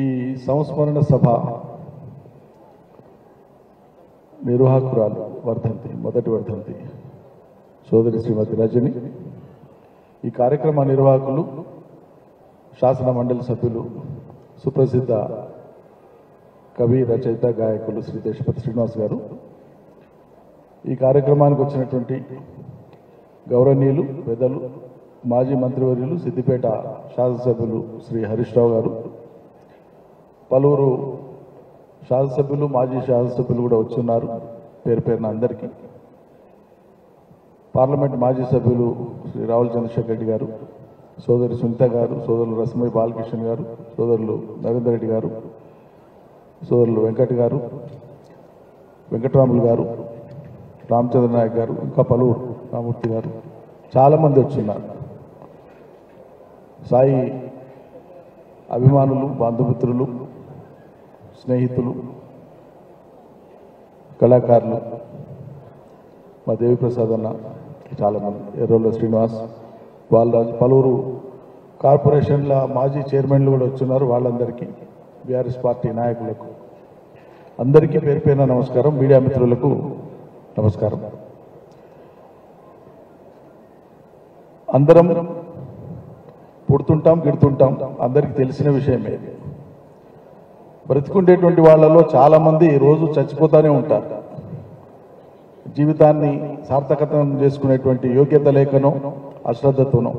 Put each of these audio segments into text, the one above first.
ఈ సంస్మరణ సభ నిర్వాహకురాలు వర్ధంతి, మొదటి వర్ధంతి సోదరి శ్రీమతి రజని. ఈ కార్యక్రమ నిర్వాహకులు శాసన మండలి సభ్యులు సుప్రసిద్ధ కవి, రచయిత, గాయకులు శ్రీ దేశపతి శ్రీనివాస్ గారు. ఈ కార్యక్రమానికి వచ్చినటువంటి గౌరవనీయులు పెద్దలు మాజీ మంత్రివర్యులు సిద్దిపేట శాసనసభ్యులు శ్రీ హరీష్ రావు గారు, పలువురు శాసనసభ్యులు, మాజీ శాసనసభ్యులు కూడా వచ్చున్నారు. పేరు పేరున అందరికీ. పార్లమెంట్ మాజీ సభ్యులు శ్రీ రావుల చంద్రశేఖర్ రెడ్డి గారు, సోదరి సునీత గారు, సోదరులు రసమయ్య బాలకృష్ణ గారు, సోదరులు నరేందర్ రెడ్డి గారు, సోదరులు వెంకట్ గారు, వెంకటరాములు గారు, రామచంద్ర నాయక్ గారు, ఇంకా పలువురు, రామూర్తి గారు, చాలామంది వచ్చున్నారు. సాయి అభిమానులు, బంధుమిత్రులు, స్నేహితులు, కళాకారులు, మా దేవిప్రసాద్ అన్న, చాలామంది, ఎర్రోళ్ళ శ్రీనివాస్, బాలరాజు, పలువురు కార్పొరేషన్ల మాజీ చైర్మన్లు కూడా వచ్చున్నారు. వాళ్ళందరికీ, బీఆర్ఎస్ పార్టీ నాయకులకు అందరికీ పేరు పేరున నమస్కారం. మీడియా మిత్రులకు నమస్కారం. అందరం పుడుతుంటాం, గిడుతుంటాం, అందరికీ తెలిసిన విషయమే. బ్రతికుండేటువంటి వాళ్ళలో చాలామంది రోజు చచ్చిపోతూనే ఉంటారు. జీవితాన్ని సార్థకతం చేసుకునేటువంటి యోగ్యత లేకనో అశ్రద్ధతోనో.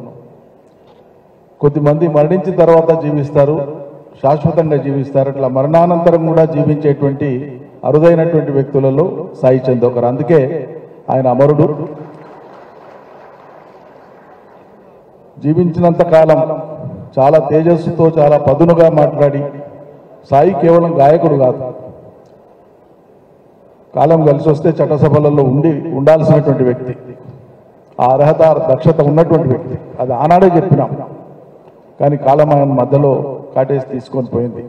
కొద్దిమంది మరణించిన తర్వాత జీవిస్తారు, శాశ్వతంగా జీవిస్తారు. అట్లా మరణానంతరం కూడా జీవించేటువంటి అరుదైనటువంటి వ్యక్తులలో సాయి చంద్ ఒకరు. అందుకే ఆయన అమరుడు. జీవించినంత కాలం చాలా తేజస్సుతో, చాలా పదునుగా మాట్లాడి, సాయి కేవలం గాయకుడు కాదు, కాలం కలిసి వస్తే చట్టసభలలో ఉండాల్సినటువంటి వ్యక్తి, ఆ అర్హత, దక్షత ఉన్నటువంటి వ్యక్తి. అది ఆనాడే చెప్పినాం, కానీ కాలం ఆయన మధ్యలో కాటేసి తీసుకొని పోయింది.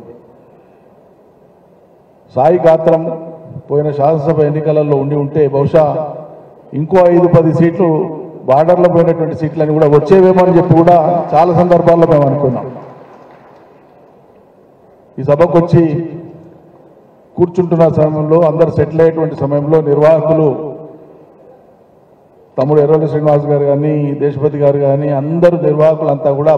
సాయి గాత్రం పోయిన శాసనసభ ఎన్నికలలో ఉంటే బహుశా ఇంకో 5-10 సీట్లు, బార్డర్లో పోయినటువంటి సీట్లని కూడా వచ్చేవేమో అని చెప్పి కూడా చాలా సందర్భాల్లో మేము అనుకున్నాం. ఈ సభకు వచ్చి కూర్చుంటున్న సమయంలో, అందరు సెటిల్ అయ్యేటువంటి సమయంలో నిర్వాహకులు తమ్ముడు ఎర్రోళ్ళ శ్రీనివాస్ గారు కానీ, దేశపతి గారు కానీ, అందరూ నిర్వాహకులంతా కూడా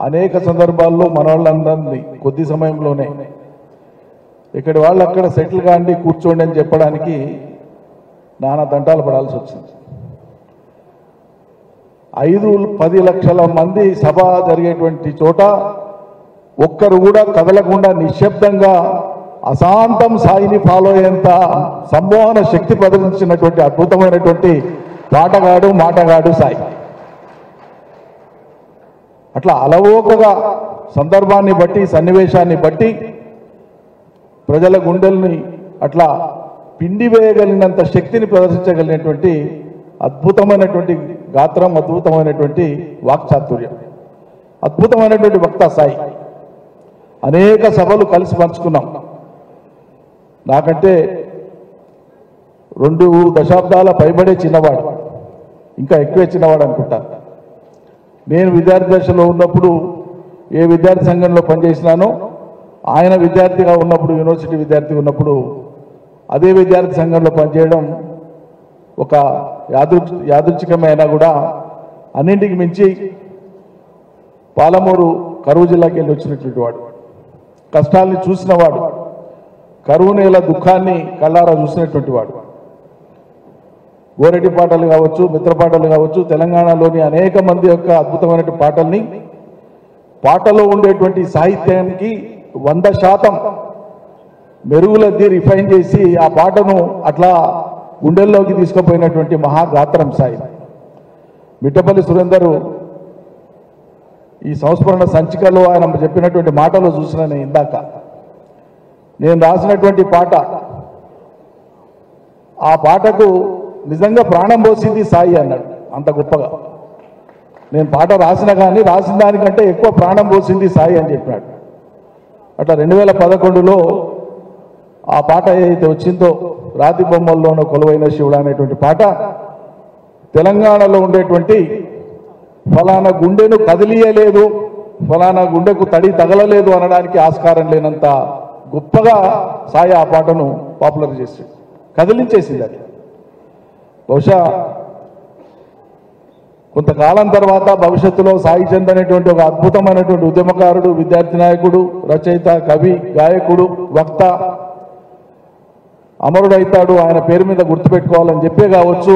అనేక సందర్భాల్లో మన వాళ్ళందరినీ కొద్ది సమయంలోనే ఇక్కడి వాళ్ళు అక్కడ సెటిల్ కాండి, కూర్చోండి అని చెప్పడానికి నానా దంటాలు పడాల్సి వచ్చింది. 5-10 లక్షల మంది సభ జరిగేటువంటి చోట ఒక్కరు కూడా కదలకుండా నిశ్శబ్దంగా అశాంతం సాయిని ఫాలో అయ్యేంత సంమోహన శక్తి ప్రదర్శించినటువంటి అద్భుతమైనటువంటి పాటగాడు, మాటగాడు సాయి. అట్లా అలవోకగా సందర్భాన్ని బట్టి, సన్నివేశాన్ని బట్టి ప్రజల గుండెల్ని అట్లా పిండి వేయగలిగినంత శక్తిని ప్రదర్శించగలిగినటువంటి అద్భుతమైనటువంటి గాత్రం, అద్భుతమైనటువంటి వాక్చాతుర్యం, అద్భుతమైనటువంటి వక్త సాయి. అనేక సభలు కలిసి పంచుకున్నాం. నాకంటే 2 దశాబ్దాల పైబడే చిన్నవాడు, ఇంకా ఎక్కువే చిన్నవాడు అనుకుంటా. నేను విద్యార్థి దశలో ఉన్నప్పుడు ఏ విద్యార్థి సంఘంలో పనిచేసినానో, ఆయన విద్యార్థిగా ఉన్నప్పుడు, యూనివర్సిటీ విద్యార్థిగా ఉన్నప్పుడు అదే విద్యార్థి సంఘంలో పనిచేయడం ఒక యాదృచ్ఛికమైనా కూడా అన్నింటికి మించి పాలమూరు కరువు జిల్లాకి వెళ్ళి వచ్చినటువంటి వాడు, కష్టాల్ని చూసినవాడు, కరువు నేల దుఃఖాన్ని కళ్ళారా చూసినటువంటి వాడు. గోరెడ్డి పాటలు కావచ్చు, మిత్ర పాటలు కావచ్చు, తెలంగాణలోని అనేక మంది యొక్క అద్భుతమైన పాటల్ని, పాటలో ఉండేటువంటి సాహిత్యానికి 100% మెరుగులద్ది రిఫైన్ చేసి ఆ పాటను అట్లా గుండెల్లోకి తీసుకుపోయినటువంటి మహాగాత్రం సాయి. మిట్టపల్లి సురేందరు ఈ సంస్మరణ సంచికలో ఆయన చెప్పినటువంటి మాటలో చూసిన నేను ఇందాక, నేను రాసినటువంటి పాట, ఆ పాటకు నిజంగా ప్రాణం పోసింది సాయి అన్నాడు. అంత గొప్పగా నేను పాట రాసిన కానీ రాసిన దానికంటే ఎక్కువ ప్రాణం పోసింది సాయి అని చెప్పాడు. అట్లా 2011లో ఆ పాట ఏదైతే వచ్చిందో, రాతి బొమ్మల్లోనూ కొలువైన శివుడు అనేటువంటి పాట, తెలంగాణలో ఉండేటువంటి ఫలానా గుండెను కదిలియలేదు ఫలానా గుండెకు తడి తగలలేదు అనడానికి ఆస్కారం లేనంత గొప్పగా సాయి ఆ పాటను పాపులర్ చేసింది, కదిలించేసింది. అది బహుశా కొంతకాలం తర్వాత భవిష్యత్తులో సాయి చంద్ అనేటువంటి ఒక అద్భుతమైనటువంటి ఉద్యమకారుడు, విద్యార్థి నాయకుడు, రచయిత, కవి, గాయకుడు, వక్త అమరుడైతాడు, ఆయన పేరు మీద గుర్తుపెట్టుకోవాలని చెప్పే కావచ్చు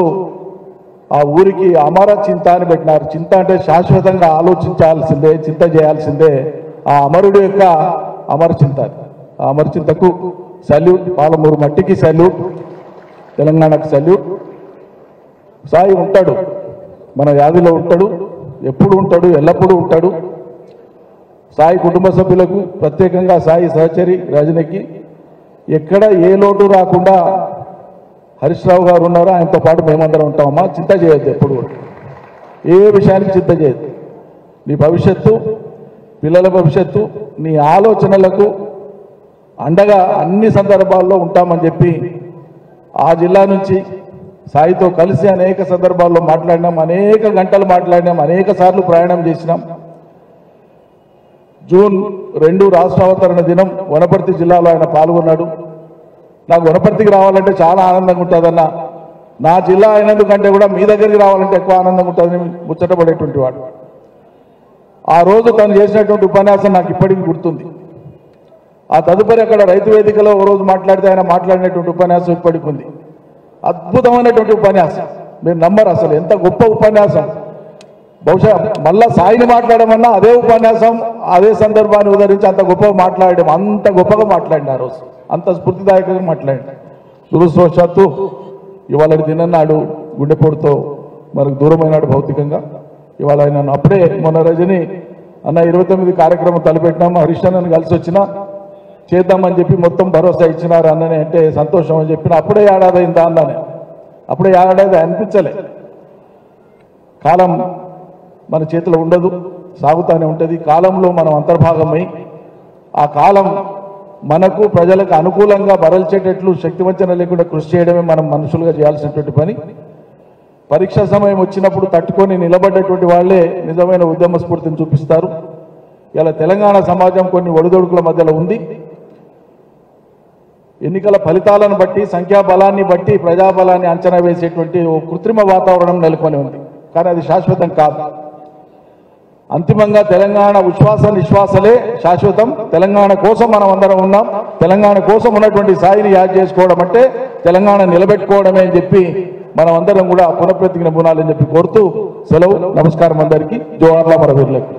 ఆ ఊరికి అమర చింత అని పెట్టినారు. చింత అంటే శాశ్వతంగా ఆలోచించాల్సిందే, చింత చేయాల్సిందే. ఆ అమరుడు యొక్క అమర చింత. ఆ అమర చింతకు సల్యూట్, పాలమూరు మట్టికి సల్యూట్, తెలంగాణకు సల్యూట్. సాయి ఉంటాడు, మన వ్యాధిలో ఉంటాడు, ఎప్పుడు ఉంటాడు, ఎల్లప్పుడూ ఉంటాడు. సాయి కుటుంబ సభ్యులకు, ప్రత్యేకంగా సాయి సహచరి రజనికి ఎక్కడ ఏ లోటు రాకుండా హరీష్ రావు గారు ఉన్నారు, ఆయనతో పాటు మేమందరం ఉంటామమ్మా. చింత చేయొద్దు, ఎప్పుడు ఏ విషయానికి చింత చేయొద్దు. నీ భవిష్యత్తు, పిల్లల భవిష్యత్తు, నీ ఆలోచనలకు అండగా అన్ని సందర్భాల్లో ఉంటామని చెప్పి ఆ జిల్లా నుంచి సాయితో కలిసి అనేక సందర్భాల్లో మాట్లాడినాం, అనేక గంటలు మాట్లాడినాం, అనేక సార్లు ప్రయాణం చేసినాం. జూన్ 2 రాష్ట్ర అవతరణ దినం వనపర్తి జిల్లాలో ఆయన పాల్గొన్నాడు. నాకు వనపర్తికి రావాలంటే చాలా ఆనందంగా ఉంటుందన్న, నా జిల్లా అయినందుకంటే కూడా మీ దగ్గరికి రావాలంటే ఎక్కువ ఆనందంగా ఉంటుందని ముచ్చటపడేటువంటి వాడు. ఆ రోజు తను చేసినటువంటి ఉపన్యాసం నాకు ఇప్పటికీ గుర్తుంది. ఆ తదుపరి అక్కడ రైతు వేదికలో ఓ రోజు మాట్లాడితే ఆయన మాట్లాడినటువంటి ఉపన్యాసం ఇప్పటికి ఉంది. అద్భుతమైనటువంటి ఉపన్యాసం, మీరు నమ్మరు అసలు ఎంత గొప్ప ఉపన్యాసం. బహుశా మళ్ళా సాయిని మాట్లాడమన్నా అదే ఉపన్యాసం, అదే సందర్భాన్ని ఉదరించి అంత గొప్పగా మాట్లాడడం, అంత గొప్పగా మాట్లాడిన ఆ రోజు, అంత స్ఫూర్తిదాయకంగా మాట్లాడిన. దురదృష్టవశాత్తు ఇవాళ దినన్నాడు గుండెపోటుతో మనకు దూరమైనాడు భౌతికంగా. ఇవాళ ఆయన అప్పుడే మొన్న రజని అన్న 29 కార్యక్రమం తలపెట్టినాము, హరీష్ అన్నని కలిసి వచ్చినా చేద్దామని చెప్పి మొత్తం భరోసా ఇచ్చినారు అన్నని, అంటే సంతోషం అని చెప్పిన. అప్పుడే ఏడాది అయిందా అన్ననే, అప్పుడే ఏడాది అనిపించలే. కాలం మన చేతిలో ఉండదు, సాగుతానే ఉంటుంది. కాలంలో మనం అంతర్భాగమై ఆ కాలం మనకు ప్రజలకు అనుకూలంగా మరల్చేటట్లు శక్తివంచన లేకుండా కృషి చేయడమే మనం మనుషులుగా చేయాల్సినటువంటి పని. పరీక్షా సమయం వచ్చినప్పుడు తట్టుకొని నిలబడ్డటువంటి వాళ్ళే నిజమైన ఉద్యమ స్ఫూర్తిని చూపిస్తారు. ఇలా తెలంగాణ సమాజం కొన్ని ఒడిదొడుకుల మధ్యలో ఉంది. ఎన్నికల ఫలితాలను బట్టి, సంఖ్యాబలాన్ని బట్టి ప్రజాబలాన్ని అంచనా వేసేటువంటి ఓ కృత్రిమ వాతావరణం నెలకొని ఉంది. కానీ అది శాశ్వతం కాదు. అంతిమంగా తెలంగాణ ఉచ్ఛ్వాస నిశ్వాసలే శాశ్వతం. తెలంగాణ కోసం మనం అందరం ఉన్నాం. తెలంగాణ కోసం ఉన్నటువంటి సాయిని యాద్ చేసుకోవడం అంటే తెలంగాణ నిలబెట్టుకోవడమే అని చెప్పి మనం అందరం కూడా పునఃప్రతిజ్ఞ బునాలని చెప్పి కోరుతూ సెలవు. నమస్కారం అందరికీ. జోహార్ల మరవీరులకు.